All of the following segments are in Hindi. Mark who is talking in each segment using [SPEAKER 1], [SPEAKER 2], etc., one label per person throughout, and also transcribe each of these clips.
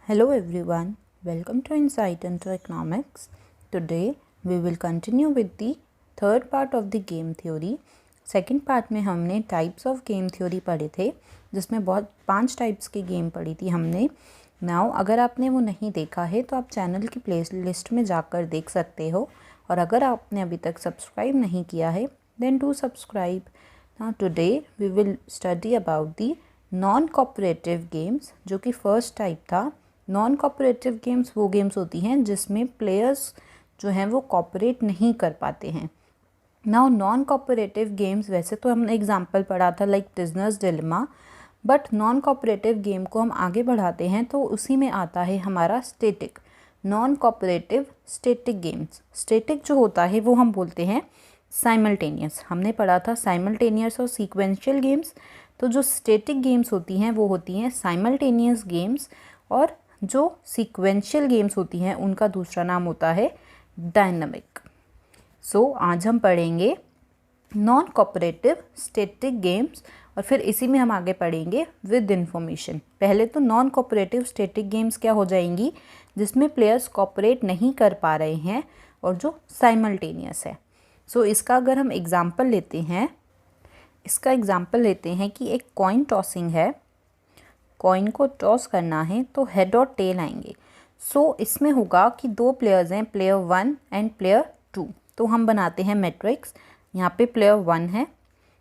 [SPEAKER 1] Hello everyone, welcome to Insight into Economics. Today we will continue with the third part of the game theory. Second part में हमने टाइप्स ऑफ गेम थ्योरी पढ़े थे, जिसमें बहुत 5 टाइप्स की गेम पढ़ी थी हमने. नाउ अगर आपने वो नहीं देखा है तो आप चैनल की प्ले लिस्ट में जाकर देख सकते हो, और अगर आपने अभी तक सब्सक्राइब नहीं किया है then do subscribe. Now today we will study about the non cooperative games, जो कि फर्स्ट टाइप था. नॉन कोऑपरेटिव गेम्स वो गेम्स होती हैं जिसमें प्लेयर्स जो हैं वो कोऑपरेट नहीं कर पाते हैं. नाउ नॉन कोऑपरेटिव गेम्स, वैसे तो हमने एग्जांपल पढ़ा था like prisoners dilemma, but non cooperative game को हम आगे बढ़ाते हैं तो उसी में आता है हमारा static. Non cooperative static games. Static जो होता है वो हम बोलते हैं साइमल्टेनियस. हमने पढ़ा था साइमल्टेनियस और सीक्वेंशियल गेम्स. तो जो स्टैटिक गेम्स होती हैं वो होती हैं साइमल्टेनियस गेम्स, और जो सीक्वेंशियल गेम्स होती हैं उनका दूसरा नाम होता है डायनामिक. आज हम पढ़ेंगे नॉन कोऑपरेटिव स्टैटिक गेम्स, और फिर इसी में हम आगे पढ़ेंगे विद इन्फॉर्मेशन. पहले तो नॉन कोऑपरेटिव स्टैटिक गेम्स क्या हो जाएंगी, जिसमें प्लेयर्स कोऑपरेट नहीं कर पा रहे हैं और जो साइमल्टेनियस है. इसका अगर हम एग्जाम्पल लेते हैं, कि एक कॉइन टॉसिंग है. कॉइन को टॉस करना है तो हेड और टेल आएंगे. इसमें होगा कि 2 प्लेयर्स हैं, प्लेयर 1 एंड प्लेयर 2. तो हम बनाते हैं मैट्रिक्स. यहाँ पे प्लेयर 1 है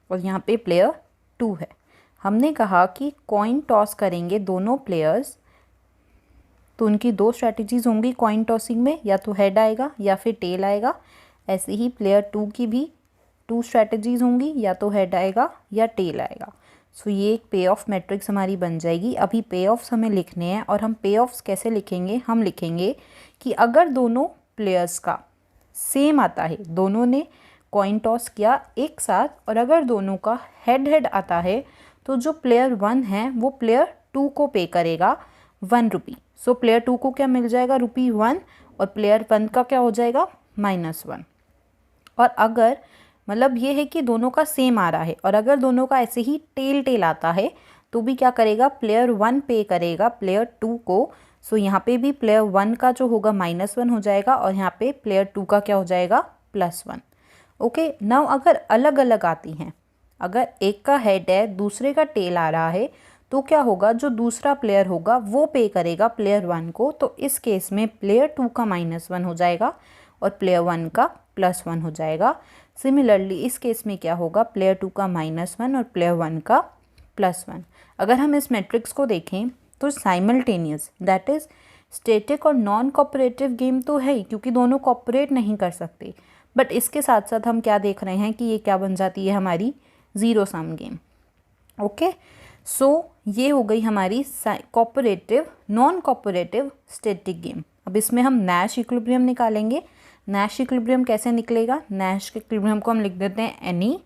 [SPEAKER 1] और यहाँ पे प्लेयर 2 है. हमने कहा कि कॉइन टॉस करेंगे दोनों प्लेयर्स, तो उनकी 2 स्ट्रैटेजीज होंगी कॉइन टॉसिंग में, या तो हेड आएगा या फिर टेल आएगा. ऐसे ही प्लेयर 2 की भी 2 स्ट्रैटेजीज होंगी, या तो हेड आएगा या टेल आएगा. ये एक पे ऑफ मैट्रिक्स हमारी बन जाएगी. अभी पे ऑफ्स हमें लिखने हैं, और हम पे ऑफ्स कैसे लिखेंगे, हम लिखेंगे कि अगर दोनों प्लेयर्स का सेम आता है, दोनों ने कॉइन टॉस किया एक साथ, और अगर दोनों का हेड हेड आता है, तो जो प्लेयर 1 है वो प्लेयर 2 को पे करेगा 1 रुपी. प्लेयर 2 को क्या मिल जाएगा, ₹1, और प्लेयर 1 का क्या हो जाएगा, -1. और अगर मतलब ये है कि दोनों का सेम आ रहा है, और अगर दोनों का ऐसे ही टेल आता है तो भी क्या करेगा, प्लेयर 1 पे करेगा प्लेयर 2 को. यहाँ पे भी प्लेयर 1 का जो होगा -1 हो जाएगा, और यहाँ पे प्लेयर 2 का क्या हो जाएगा, +1. ओके. नाउ अगर अलग अलग आती हैं, अगर एक का हेड है दूसरे का टेल आ रहा है, तो क्या होगा, जो दूसरा प्लेयर होगा वो पे करेगा प्लेयर 1 को. तो इस केस में प्लेयर 2 का -1 हो जाएगा और प्लेयर 1 का +1 हो जाएगा. सिमिलरली इस केस में क्या होगा, प्लेयर 2 का -1 और प्लेयर 1 का +1. अगर हम इस मैट्रिक्स को देखें तो साइमल्टेनियस, दैट इज़ स्टैटिक और नॉन कोऑपरेटिव गेम तो है ही, क्योंकि दोनों कोऑपरेट नहीं कर सकते. बट इसके साथ साथ हम क्या देख रहे हैं कि ये क्या बन जाती है, हमारी ज़ीरो सम गेम. ओके. ये हो गई हमारी cooperative non cooperative static game. अब इसमें हम नैश इक्विलिब्रियम निकालेंगे. नैश इक्विलिब्रियम कैसे निकलेगा, नैश इक्विलिब्रियम को हम लिख देते हैं एनी.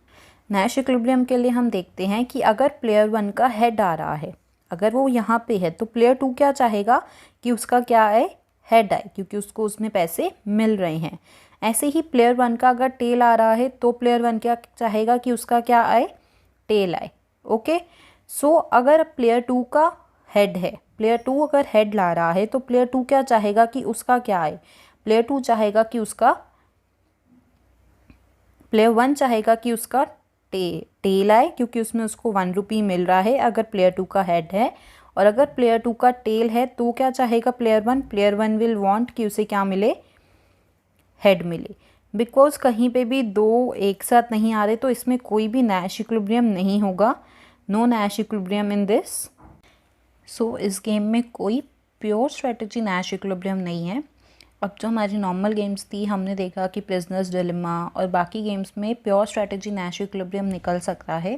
[SPEAKER 1] नैश इक्विलिब्रियम के लिए हम देखते हैं कि अगर प्लेयर 1 का हेड आ रहा है, अगर वो यहाँ पे है, तो प्लेयर 2 क्या चाहेगा कि उसका क्या आए, हेड आए, क्योंकि उसको उसमें पैसे मिल रहे हैं. ऐसे ही प्लेयर 1 का अगर टेल आ रहा है तो प्लेयर 1 क्या चाहेगा कि उसका क्या आए, टेल आए. ओके. अगर प्लेयर 2 का हेड है, प्लेयर 2 अगर हेड ला रहा है, तो प्लेयर 2 क्या चाहेगा कि उसका क्या आए, प्लेयर 2 चाहेगा कि उसका, प्लेयर 1 चाहेगा कि उसका टेल आए, क्योंकि उसमें उसको 1 रुपी मिल रहा है अगर प्लेयर 2 का हेड है. और अगर प्लेयर 2 का टेल है तो क्या चाहेगा प्लेयर 1 विल वांट कि उसे क्या मिले, हेड मिले. बिकॉज कहीं पे भी 2 एक साथ नहीं आ रहे, तो इसमें कोई भी नैश इक्विलिब्रियम नहीं होगा. No Nash equilibrium in this. इस गेम में कोई प्योर स्ट्रेटजी नैश इक्विलिब्रियम नहीं है. अब जो हमारी नॉर्मल गेम्स थी, हमने देखा कि प्रिजनर्स डिलेमा और बाकी गेम्स में प्योर स्ट्रैटेजी नैश इक्विलिब्रियम निकल सकता है.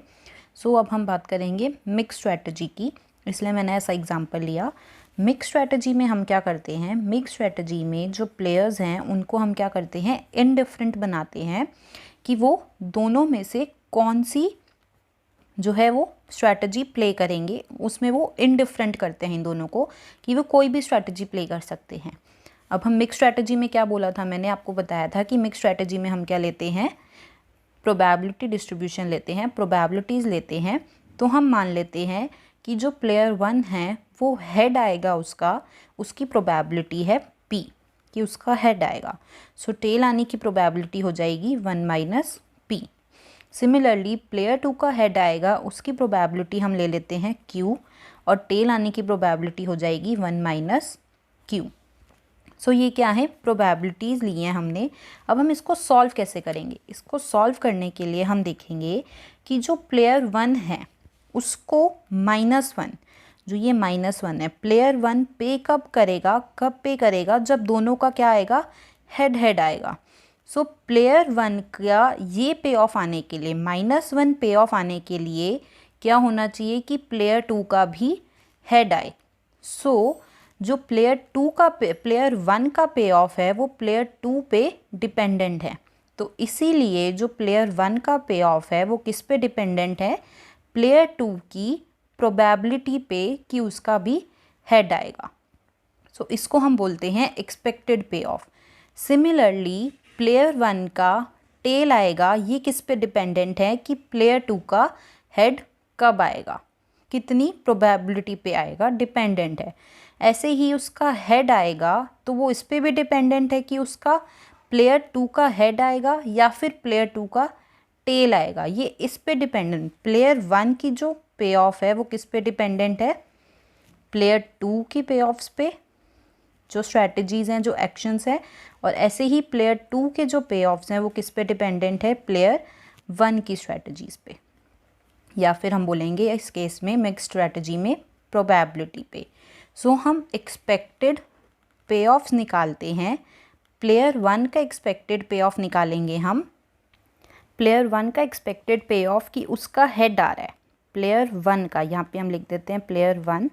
[SPEAKER 1] अब हम बात करेंगे मिक्स स्ट्रैटेजी की, इसलिए मैंने ऐसा एग्जांपल लिया. मिक्स स्ट्रैटेजी में हम क्या करते हैं, मिक्स स्ट्रैटेजी में जो प्लेयर्स हैं उनको हम क्या करते हैं, इनडिफरेंट बनाते हैं, कि वो दोनों में से कौन सी जो है वो स्ट्रैटेजी प्ले करेंगे. उसमें वो इनडिफरेंट करते हैं इन दोनों को, कि वो कोई भी स्ट्रैटेजी प्ले कर सकते हैं. अब हम मिक्स स्ट्रैटेजी में क्या बोला था, मैंने आपको बताया था कि मिक्स स्ट्रैटेजी में हम क्या लेते हैं, प्रोबेबिलिटी डिस्ट्रीब्यूशन लेते हैं, प्रोबेबिलिटीज़ लेते हैं. तो हम मान लेते हैं कि जो प्लेयर 1 है वो हेड आएगा उसका, उसकी प्रोबेबिलिटी है P कि उसका हेड आएगा। सो टेल आने की प्रोबेबिलिटी हो जाएगी 1 माइनस P। सिमिलरली प्लेयर 2 का हेड आएगा, उसकी प्रोबेबिलिटी हम ले लेते हैं Q और टेल आने की प्रोबेबिलिटी हो जाएगी 1 माइनस Q। सो ये क्या है, प्रोबेबिलिटीज़ ली हैं हमने। अब हम इसको सॉल्व कैसे करेंगे? इसको सॉल्व करने के लिए हम देखेंगे कि जो प्लेयर 1 है उसको -1, जो ये -1 है, प्लेयर 1 पे कब करेगा? कब पे करेगा? जब दोनों का क्या आएगा, हेड हेड आएगा। सो प्लेयर 1 का ये पे ऑफ आने के लिए, -1 पे ऑफ आने के लिए क्या होना चाहिए कि प्लेयर 2 का भी हेड आए। सो जो प्लेयर 1 का पे ऑफ है वो प्लेयर 2 पे डिपेंडेंट है। तो इसीलिए जो प्लेयर 1 का पे ऑफ है वो किस पे डिपेंडेंट है? प्लेयर 2 की प्रोबेबिलिटी पे कि उसका भी हेड आएगा। सो इसको हम बोलते हैं एक्सपेक्टेड पे ऑफ। सिमिलरली प्लेयर 1 का टेल आएगा, ये किस पे डिपेंडेंट है कि प्लेयर 2 का हेड कब आएगा, कितनी प्रोबेबिलिटी पे आएगा, डिपेंडेंट है। ऐसे ही उसका हेड आएगा तो वो इस पे भी डिपेंडेंट है कि उसका प्लेयर 2 का हेड आएगा या फिर प्लेयर 2 का टेल आएगा, ये इस पे डिपेंडेंट। प्लेयर 1 की जो पे ऑफ है वो किस पे डिपेंडेंट है? प्लेयर 2 की पे ऑफ्स पे, जो स्ट्रैटेजीज़ हैं, जो एक्शंस हैं। और ऐसे ही प्लेयर 2 के जो पे ऑफ्स हैं वो किस पे डिपेंडेंट है? प्लेयर 1 की स्ट्रैटेजीज़ पे, या फिर हम बोलेंगे इस केस में मिक्स स्ट्रैटेजी में प्रोबेबिलिटी पे। सो हम एक्सपेक्टेड पे ऑफ्स निकालते हैं। प्लेयर 1 का एक्सपेक्टेड पे ऑफ निकालेंगे हम। प्लेयर 1 का एक्सपेक्टेड पे ऑफ कि उसका हेड आ रहा है, प्लेयर 1 का, यहाँ पे हम लिख देते हैं प्लेयर 1।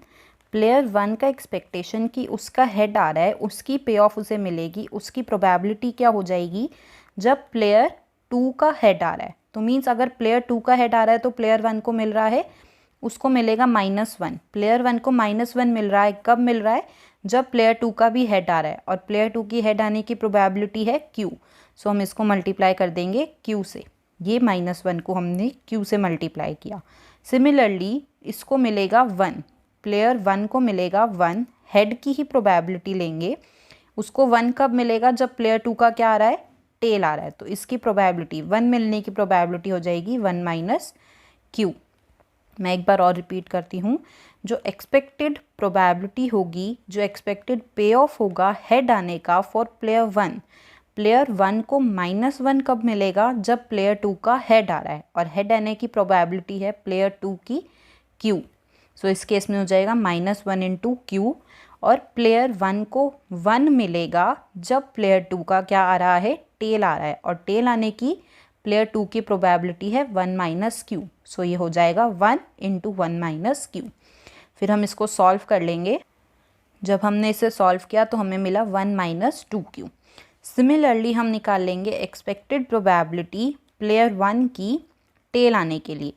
[SPEAKER 1] प्लेयर 1 का एक्सपेक्टेशन कि उसका हेड आ रहा है, उसकी पे ऑफ उसे मिलेगी, उसकी प्रोबेबिलिटी क्या हो जाएगी? जब प्लेयर 2 का हेड आ रहा है, तो मीन्स अगर प्लेयर 2 का हेड आ रहा है तो प्लेयर 1 को मिल रहा है, उसको मिलेगा -1। प्लेयर 1 को -1 मिल रहा है, कब मिल रहा है? जब प्लेयर 2 का भी हेड आ रहा है, और प्लेयर 2 की हेड आने की प्रोबेबिलिटी है Q। सो हम इसको मल्टीप्लाई कर देंगे Q से, ये -1 को हमने Q से मल्टीप्लाई किया। सिमिलरली इसको मिलेगा 1, प्लेयर 1 को मिलेगा 1, हेड की ही प्रोबेबिलिटी लेंगे। उसको 1 कब मिलेगा? जब प्लेयर 2 का क्या आ रहा है? टेल आ रहा है। तो इसकी प्रोबेबिलिटी 1 मिलने की प्रोबेबिलिटी हो जाएगी 1 माइनस Q। मैं एक बार और रिपीट करती हूँ, जो एक्सपेक्टेड प्रोबेबिलिटी होगी, जो एक्सपेक्टेड पे ऑफ होगा हेड आने का फॉर प्लेयर 1, प्लेयर 1 को -1 कब मिलेगा? जब प्लेयर 2 का हेड आ रहा है, और हेड आने की प्रोबेबिलिटी है प्लेयर 2 की Q। सो इस केस में हो जाएगा -1 इंटू Q। और प्लेयर 1 को 1 मिलेगा जब प्लेयर 2 का क्या आ रहा है? टेल आ रहा है, और टेल आने की प्लेयर 2 की प्रोबेबिलिटी है 1 माइनस Q। सो ये हो जाएगा 1 इंटू 1 माइनस Q। फिर हम इसको सॉल्व कर लेंगे। जब हमने इसे सॉल्व किया तो हमें मिला 1 माइनस 2Q। सिमिलरली हम निकाल लेंगे एक्सपेक्टेड प्रोबेबिलिटी प्लेयर 1 की टेल आने के लिए।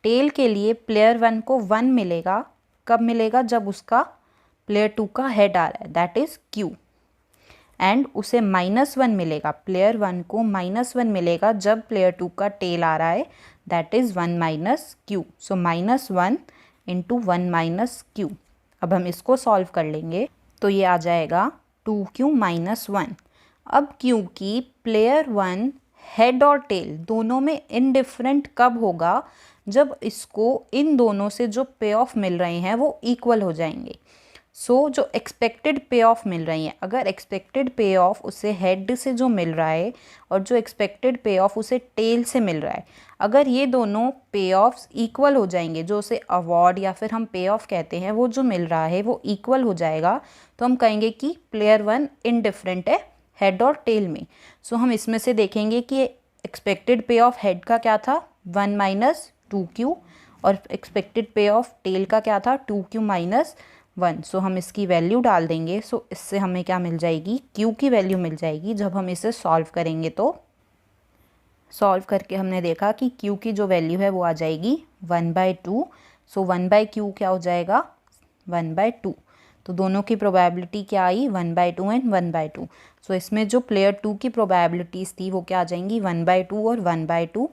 [SPEAKER 1] टेल के लिए प्लेयर 1 को 1 मिलेगा, कब मिलेगा? जब उसका प्लेयर 2 का हेड आ रहा है, दैट इज़ Q। एंड उसे -1 मिलेगा, प्लेयर 1 को -1 मिलेगा जब प्लेयर 2 का टेल आ रहा है, that is 1 minus Q। So -1 into 1 minus Q। अब हम इसको सॉल्व कर लेंगे तो ये आ जाएगा 2Q माइनस 1। अब क्योंकि प्लेयर 1 हेड और टेल दोनों में इनडिफरेंट कब होगा? जब इसको इन दोनों से जो पे ऑफ मिल रहे हैं वो इक्वल हो जाएंगे। सो जो एक्सपेक्टेड पे ऑफ मिल रही है, अगर एक्सपेक्टेड पे ऑफ उसे हेड से जो मिल रहा है और जो एक्सपेक्टेड पे ऑफ उसे टेल से मिल रहा है, अगर ये दोनों पे ऑफ्स इक्वल हो जाएंगे, जो उसे अवॉर्ड या फिर हम पे ऑफ कहते हैं, वो जो मिल रहा है वो इक्वल हो जाएगा, तो हम कहेंगे कि प्लेयर 1 इनडिफरेंट है हेड और टेल में। सो हम इसमें से देखेंगे कि एक्सपेक्टेड पे ऑफ हेड का क्या था? 1 माइनस 2Q, और एक्सपेक्टेड पे ऑफ टेल का क्या था? 2Q minus 1। सो हम इसकी वैल्यू डाल देंगे। सो इससे हमें क्या मिल जाएगी? Q की वैल्यू मिल जाएगी। जब हम इसे सॉल्व करेंगे तो सॉल्व करके हमने देखा कि Q की जो वैल्यू है वो आ जाएगी 1/2। सो 1/Q क्या हो जाएगा? 1/2। तो दोनों की प्रोबेबिलिटी क्या आई? 1/2 एंड 1/2। सो इसमें जो प्लेयर 2 की प्रोबेबिलिटीज़ थी वो क्या आ जाएंगी? 1/2 और 1/2।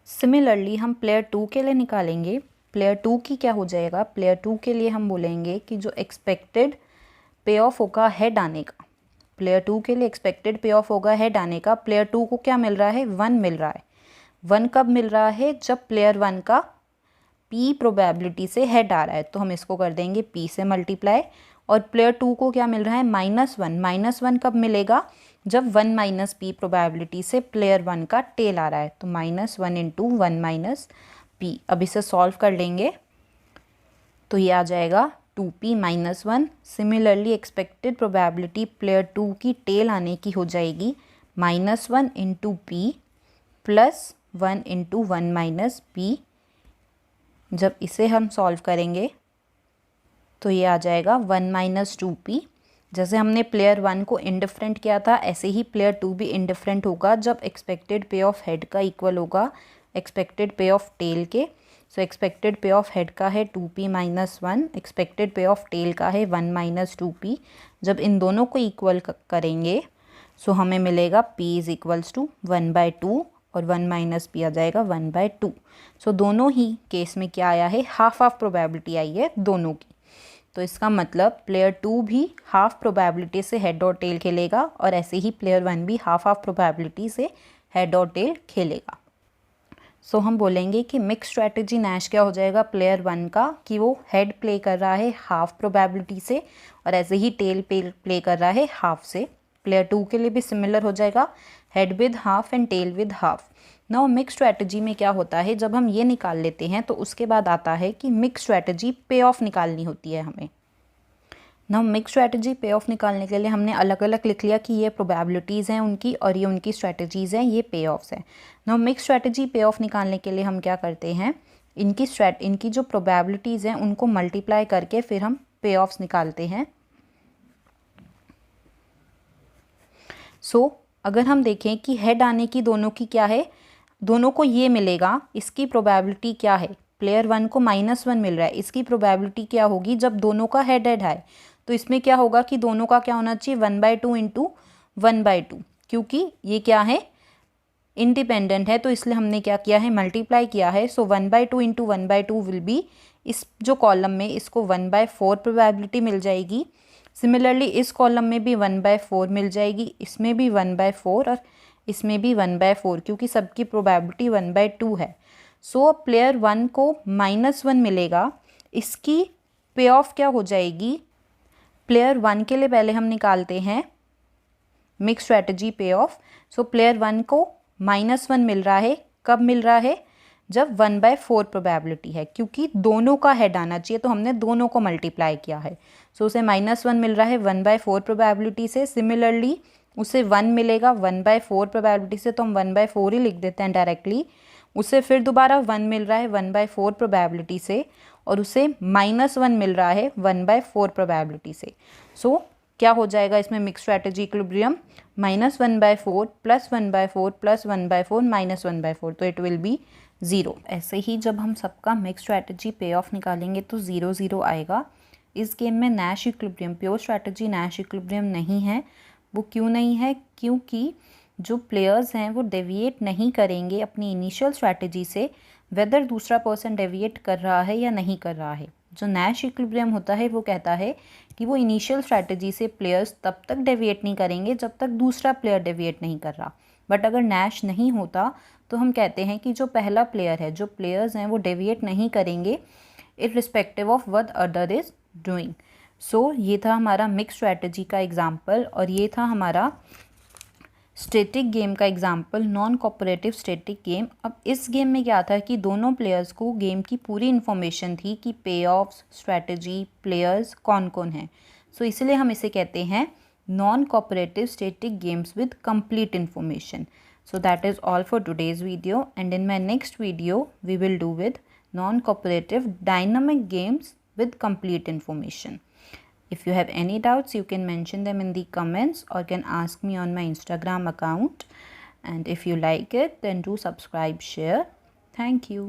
[SPEAKER 1] सिमिलरली हम प्लेयर 2 के लिए निकालेंगे। प्लेयर 2 की क्या हो जाएगा, प्लेयर 2 के लिए हम बोलेंगे कि जो एक्सपेक्टेड पे ऑफ होगा हेड आने का, प्लेयर 2 के लिए एक्सपेक्टेड पे ऑफ होगा हेड आने का, प्लेयर 2 को क्या मिल रहा है, 1 मिल रहा है। 1 कब मिल रहा है, जब प्लेयर 1 का P प्रोबेबिलिटी से हेड आ रहा है, तो हम इसको कर देंगे P से मल्टीप्लाई। और प्लेयर 2 को क्या मिल रहा है, -1। -1 कब मिलेगा, जब 1 माइनस P प्रोबेबिलिटी से प्लेयर 1 का टेल आ रहा है, तो -1 इंटू 1 माइनस P। अब इसे सॉल्व कर लेंगे तो ये आ जाएगा 2P - 1। Similarly expected probability player 2 की टेल आने की हो जाएगी -1 into P plus 1 into 1 minus P। जब इसे हम सॉल्व करेंगे तो ये आ जाएगा 1 माइनस 2P। जैसे हमने प्लेयर 1 को इंडिफरेंट किया था, ऐसे ही प्लेयर 2 भी इंडिफरेंट होगा जब एक्सपेक्टेड पे ऑफ हेड का इक्वल होगा एक्सपेक्टेड पे ऑफ टेल के। सो एक्सपेक्टेड पे ऑफ हेड का है 2P - 1, एक्सपेक्टेड पे ऑफ टेल का है 1 माइनस 2P। जब इन दोनों को इक्वल करेंगे सो हमें मिलेगा P इज़ इक्वल्स टू 1/2 और 1 माइनस P आ जाएगा 1/2। सो दोनों ही केस में क्या आया है, हाफ प्रोबेबिलिटी आई है दोनों की। तो इसका मतलब प्लेयर 2 भी हाफ प्रोबेबिलिटी से हेड और टेल खेलेगा और ऐसे ही प्लेयर 1 भी हाफ प्रोबेबिलिटी से हेड और टेल खेलेगा। सो हम बोलेंगे कि मिक्स स्ट्रैटेजी नैश क्या हो जाएगा, प्लेयर 1 का कि वो हेड प्ले कर रहा है हाफ प्रोबेबिलिटी से और ऐसे ही टेल प्ले कर रहा है हाफ से। प्लेयर 2 के लिए भी सिमिलर हो जाएगा, head with half and tail with half. Now mix strategy में क्या होता है, जब हम ये निकाल लेते हैं तो उसके बाद आता है कि मिक्स स्ट्रैटेजी पे ऑफ निकालनी होती है हमें। नाउ मिक्स स्ट्रैटेजी पे ऑफ निकालने के लिए हमने अलग अलग लिख लिया कि ये प्रोबेबिलिटीज़ हैं उनकी और ये उनकी स्ट्रैटेजीज़ हैं, ये पे ऑफ्स हैं। नाउ मिक्स स्ट्रैटेजी पे ऑफ निकालने के लिए हम क्या करते हैं, इनकी जो प्रोबेबिलिटीज़ हैं उनको मल्टीप्लाई करके फिर हम पे ऑफ्स निकालते हैं। सो अगर हम देखें कि हेड आने की दोनों की क्या है, दोनों को ये मिलेगा, इसकी प्रोबेबिलिटी क्या है, प्लेयर 1 को -1 मिल रहा है, इसकी प्रोबेबिलिटी क्या होगी, जब दोनों का हेड हेड है तो इसमें क्या होगा कि दोनों का क्या होना चाहिए 1/2 इंटू 1/2, क्योंकि ये क्या है इंडिपेंडेंट है, तो इसलिए हमने क्या किया है मल्टीप्लाई किया है। सो 1/2 इंटू 1/2 विल बी, इस जो कॉलम में इसको 1/4 प्रोबेबिलिटी मिल जाएगी। सिमिलरली इस कॉलम में भी 1/4 मिल जाएगी, इसमें भी 1/4 और इसमें भी 1/4, क्योंकि सबकी प्रोबेबिलिटी 1/2 है। सो प्लेयर 1 को -1 मिलेगा, इसकी पे ऑफ क्या हो जाएगी, प्लेयर 1 के लिए पहले हम निकालते हैं मिक्स स्ट्रैटेजी पे ऑफ। सो प्लेयर 1 को -1 मिल रहा है, कब मिल रहा है, जब 1/4 प्रोबेबिलिटी है, क्योंकि दोनों का हेड आना चाहिए तो हमने दोनों को मल्टीप्लाई किया है। सो उसे -1 मिल रहा है 1/4 प्रोबेबिलिटी से। सिमिलरली उसे 1 मिलेगा 1/4 प्रोबेबिलिटी से, तो हम 1/4 ही लिख देते हैं डायरेक्टली। उसे फिर दोबारा 1 मिल रहा है 1/4 प्रोबेबिलिटी से और उसे -1 मिल रहा है 1/4 प्रोबेबिलिटी से। सो क्या हो जाएगा इसमें मिक्स स्ट्रैटेजी इक्विलिब्रियम, -1/4 + 1/4 + 1/4 -1/4, तो इट विल बी 0। ऐसे ही जब हम सबका मिक्स स्ट्रैटेजी पे ऑफ निकालेंगे तो 0 0 आएगा। इस गेम में Nash equilibrium, pure strategy Nash equilibrium नहीं है। वो क्यों नहीं है, क्योंकि जो प्लेयर्स हैं वो डेविएट नहीं करेंगे अपनी इनिशियल स्ट्रैटेजी से, वेदर दूसरा पर्सन डेविएट कर रहा है या नहीं कर रहा है। जो नैश इक्विलिब्रियम होता है वो कहता है कि वो इनिशियल स्ट्रैटेजी से प्लेयर्स तब तक डेविएट नहीं करेंगे जब तक दूसरा प्लेयर डेविएट नहीं कर रहा। बट अगर नैश नहीं होता तो हम कहते हैं कि जो पहला प्लेयर है, जो प्लेयर्स हैं वो डेविएट नहीं करेंगे irrespective of what other is doing. So ये था हमारा मिक्स स्ट्रैटेजी का एग्जाम्पल और ये था हमारा स्टैटिक गेम का example, non cooperative static game. अब इस गेम में क्या था कि दोनों प्लेयर्स को गेम की पूरी इन्फॉर्मेशन थी कि पे ऑफ्स, स्ट्रैटेजी, प्लेयर्स कौन कौन हैं। सो इसलिए हम इसे कहते हैं non cooperative static games with complete information. So that is all for today's video, and in my next video we will do with non-cooperative dynamic games with complete information. If you have any doubts, you can mention them in the comments or can ask me on my Instagram account. And if you like it, then do subscribe, share. Thank you.